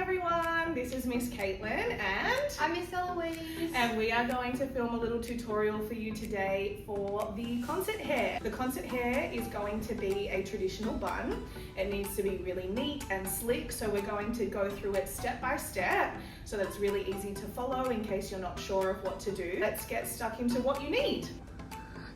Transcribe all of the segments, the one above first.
everyone, this is Miss Caitlin and I'm Miss Eloise. and we are going to film a little tutorial for you today for the concert hair. The concert hair is going to be a traditional bun. It needs to be really neat and slick, so we're going to go through it step by step so that's really easy to follow in case you're not sure of what to do. Let's get stuck into what you need.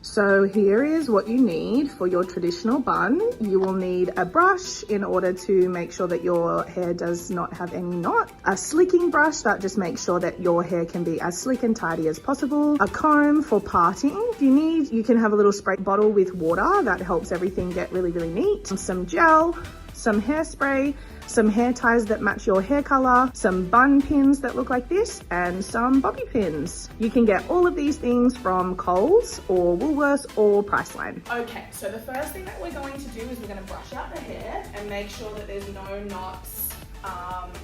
So here is what you need for your traditional bun. You will need a brush in order to make sure that your hair does not have any knot. A slicking brush that just makes sure that your hair can be as slick and tidy as possible. A comb for parting. If you need, you can have a little spray bottle with water that helps everything get really neat. Some gel, some hairspray, some hair ties that match your hair color, some bun pins that look like this, and some bobby pins. You can get all of these things from Coles or Woolworths or Priceline. Okay, so the first thing that we're going to do is we're going to brush out the hair and make sure that there's no knots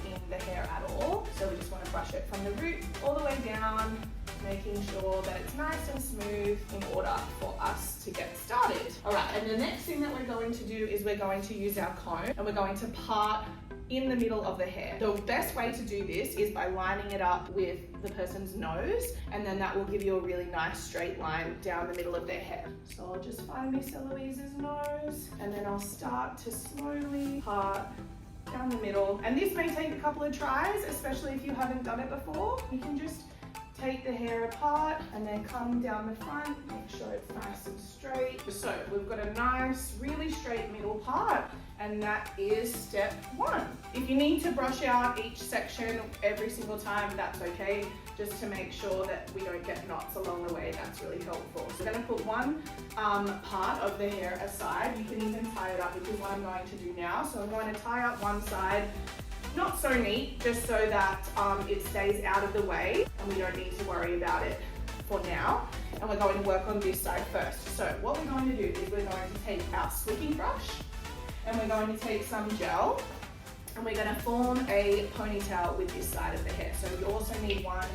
in the hair at all. So we just want to brush it from the root all the way down, making sure that it's nice and smooth in order for us to get started. All right, and the next thing that we're going to do is we're going to use our comb and we're going to part in the middle of the hair. The best way to do this is by lining it up with the person's nose, and then that will give you a really nice straight line down the middle of their hair. So I'll just find Miss Eloise's nose, and then I'll start to slowly part down the middle. And this may take a couple of tries, especially if you haven't done it before. You can just take the hair apart and then come down the front, make sure it's nice and straight. So we've got a nice, really straight middle part, and that is step one. If you need to brush out each section every single time, that's okay, just to make sure that we don't get knots along the way. That's really helpful. So we're going to put one part of the hair aside. You can even tie it up, which is what I'm going to do now. So I'm going to tie up one side, not so neat, just so that it stays out of the way and we don't need to worry about it for now. And we're going to work on this side first. So what we're going to do is we're going to take our slicking brush and we're going to take some gel and we're going to form a ponytail with this side of the hair. So you also need one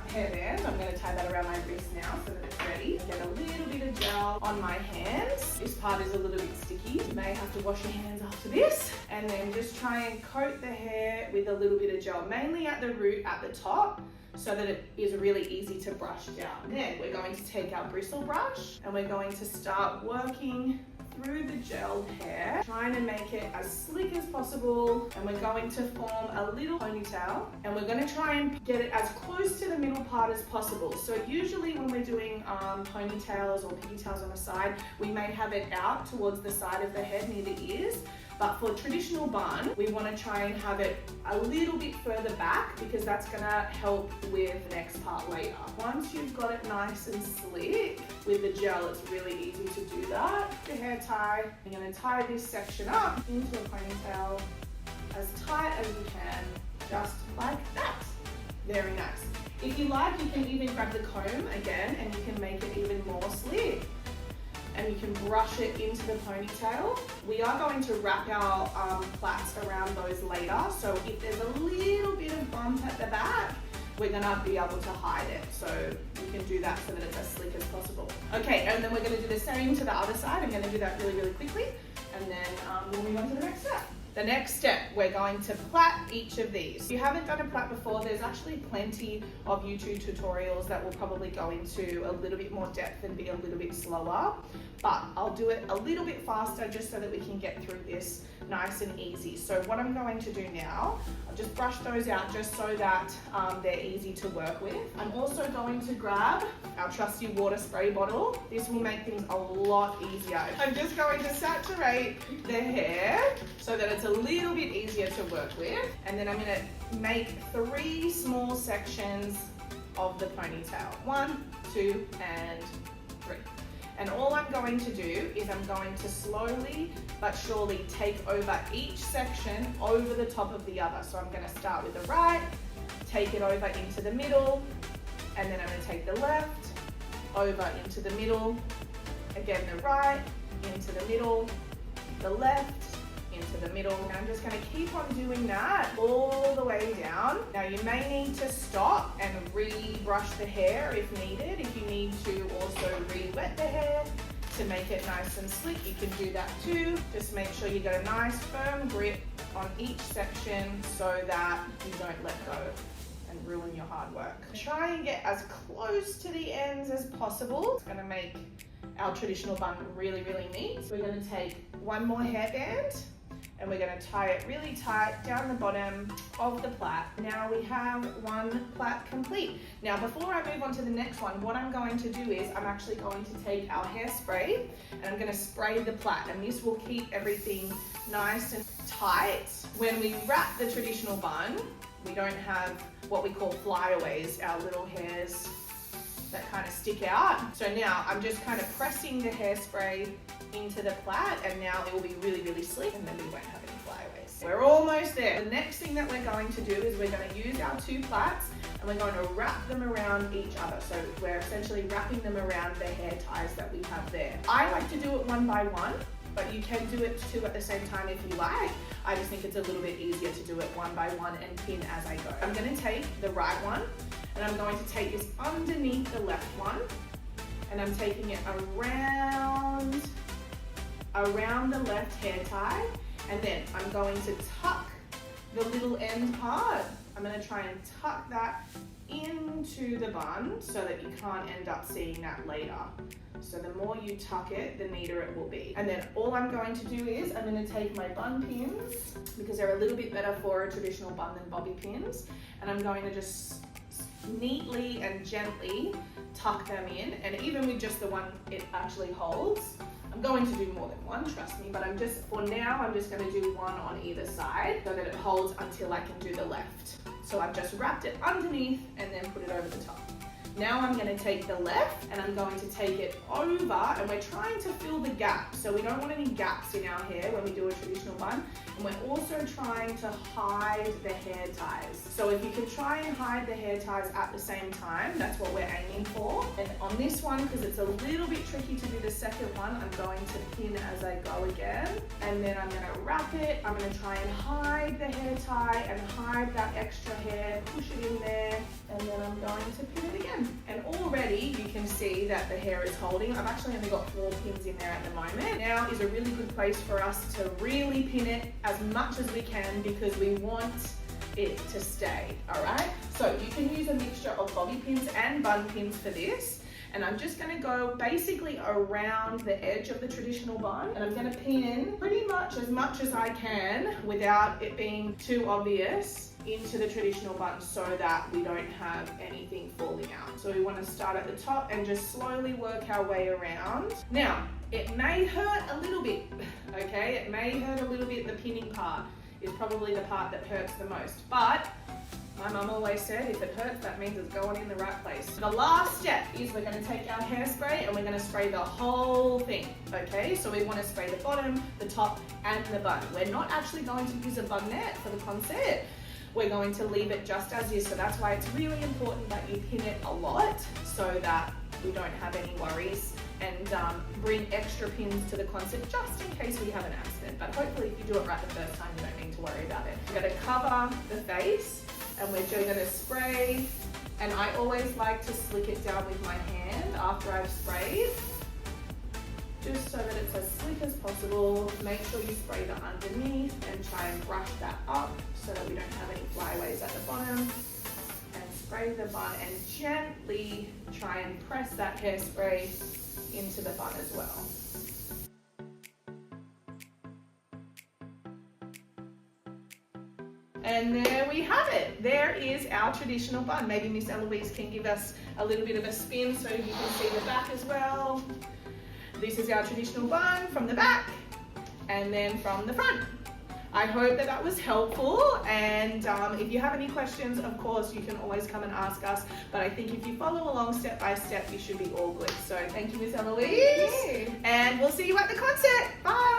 hairband. I'm going to tie that around my wrist now so that it's ready. Get a little bit of gel on my hands. This part is a little bit sticky. You may have to wash your hands after this. And then just try and coat the hair with a little bit of gel, mainly at the root at the top, so that it is really easy to brush down. Then we're going to take our bristle brush and we're going to start working through the gelled hair, trying to make it as slick as possible, and we're going to form a little ponytail, and we're going to try and get it as close to the middle part as possible. So usually when we're doing ponytails or pigtails on the side, we may have it out towards the side of the head near the ears, but for traditional bun, we want to try and have it a little bit further back because that's going to help with the next part later. Once you've got it nice and slick with the gel, it's really easy to do that. The hair tie, you're going to tie this section up into a ponytail as tight as you can, just like that. Very nice. If you like, you can even grab the comb again and you can make it even more slick. And you can brush it into the ponytail. We are going to wrap our plaits around those later, so if there's a little bit of bump at the back, we're gonna be able to hide it. So you can do that so that it's as slick as possible. Okay, and then we're gonna do the same to the other side. I'm gonna do that really quickly, and then we'll move on to the next step. The next step, we're going to plait each of these. If you haven't done a plait before, there's actually plenty of YouTube tutorials that will probably go into a little bit more depth and be a little bit slower, but I'll do it a little bit faster just so that we can get through this nice and easy. So what I'm going to do now, I'll just brush those out just so that they're easy to work with. I'm also going to grab our trusty water spray bottle. This will make things a lot easier. I'm just going to saturate the hair so that it's a little bit easier to work with. And then I'm going to make 3 small sections of the ponytail. 1, 2, and 3. And all I'm going to do is I'm going to slowly but surely take over each section over the top of the other. So I'm going to start with the right, take it over into the middle, and then I'm going to take the left, over into the middle, again the right, into the middle, the left, into the middle. And I'm just going to keep on doing that all the way down. Now you may need to stop and re-brush the hair if needed, if you need to also re-wet the hair to make it nice and slick, you can do that too. Just make sure you get a nice firm grip on each section so that you don't let go and ruin your hard work. Try and get as close to the ends as possible. It's gonna make our traditional bun really, really neat. We're gonna take one more hairband and we're gonna tie it really tight down the bottom of the plait. Now we have one plait complete. Now before I move on to the next one, what I'm going to do is I'm actually going to take our hairspray and I'm gonna spray the plait, and this will keep everything nice and tight. When we wrap the traditional bun, we don't have what we call flyaways, our little hairs that kind of stick out. So now I'm just kind of pressing the hairspray into the plait, and now it will be really, really slick, and then we won't have any flyaways. We're almost there. The next thing that we're going to do is we're going to use our two plaits and we're going to wrap them around each other. So we're essentially wrapping them around the hair ties that we have there. I like to do it one by one, but you can do it two at the same time if you like. I just think it's a little bit easier to do it one by one and pin as I go. I'm going to take the right one and I'm going to take this underneath the left one, and I'm taking it around the left hair tie, and then I'm going to tuck the little end part. I'm going to try and tuck that into the bun so that you can't end up seeing that later. So the more you tuck it, the neater it will be. And then all I'm going to do is I'm going to take my bun pins, because they're a little bit better for a traditional bun than bobby pins, and I'm going to just neatly and gently tuck them in. And even with just the one it actually holds, I'm going to do more than one, trust me, but for now I'm just going to do one on either side so that it holds until I can do the left. So I've just wrapped it underneath and then put it over the top. Now I'm going to take the left and I'm going to take it over, and we're trying to fill the gap. So we don't want any gaps in our hair when we do a traditional bun. And we're also trying to hide the hair ties. So if you can try and hide the hair ties at the same time, that's what we're aiming for. And on this one, because it's a little bit tricky to do the second one, I'm going to pin as I go again. And then I'm going to wrap it. I'm going to try and hide the hair tie and hide that extra hair, push it in there, and then I'm going to pin it again. And already you can see that the hair is holding. I've actually only got 4 pins in there at the moment. Now is a really good place for us to really pin it as much as we can, because we want it to stay, all right? So you can use a mixture of bobby pins and bun pins for this. And I'm just gonna go basically around the edge of the traditional bun, and I'm gonna pin pretty much as I can without it being too obvious into the traditional bun, so that we don't have anything falling out. So we want to start at the top and just slowly work our way around. Now, it may hurt a little bit, okay? It may hurt a little bit. The pinning part is probably the part that hurts the most, but my mum always said, if it hurts, that means it's going in the right place. The last step is we're going to take our hairspray and we're going to spray the whole thing, okay? So we want to spray the bottom, the top, and the bun. We're not actually going to use a bun net for the concert. We're going to leave it just as is. So that's why it's really important that you pin it a lot so that we don't have any worries, and bring extra pins to the concert just in case we have an accident. But hopefully if you do it right the first time, you don't need to worry about it. We're going to cover the face and we're just going to spray. And I always like to slick it down with my hand after I've sprayed, just so that it's as slick as possible. Make sure you spray the underneath and try and brush that up so that we don't have any flyaways at the bottom. And spray the bun and gently try and press that hairspray into the bun as well. And there we have it. There is our traditional bun. Maybe Miss Eloise can give us a little bit of a spin so you can see the back as well. This is our traditional bun from the back and then from the front. I hope that that was helpful, and if you have any questions, of course, you can always come and ask us, but I think if you follow along step by step, you should be all good. So thank you, Miss Eloise, and we'll see you at the concert. Bye.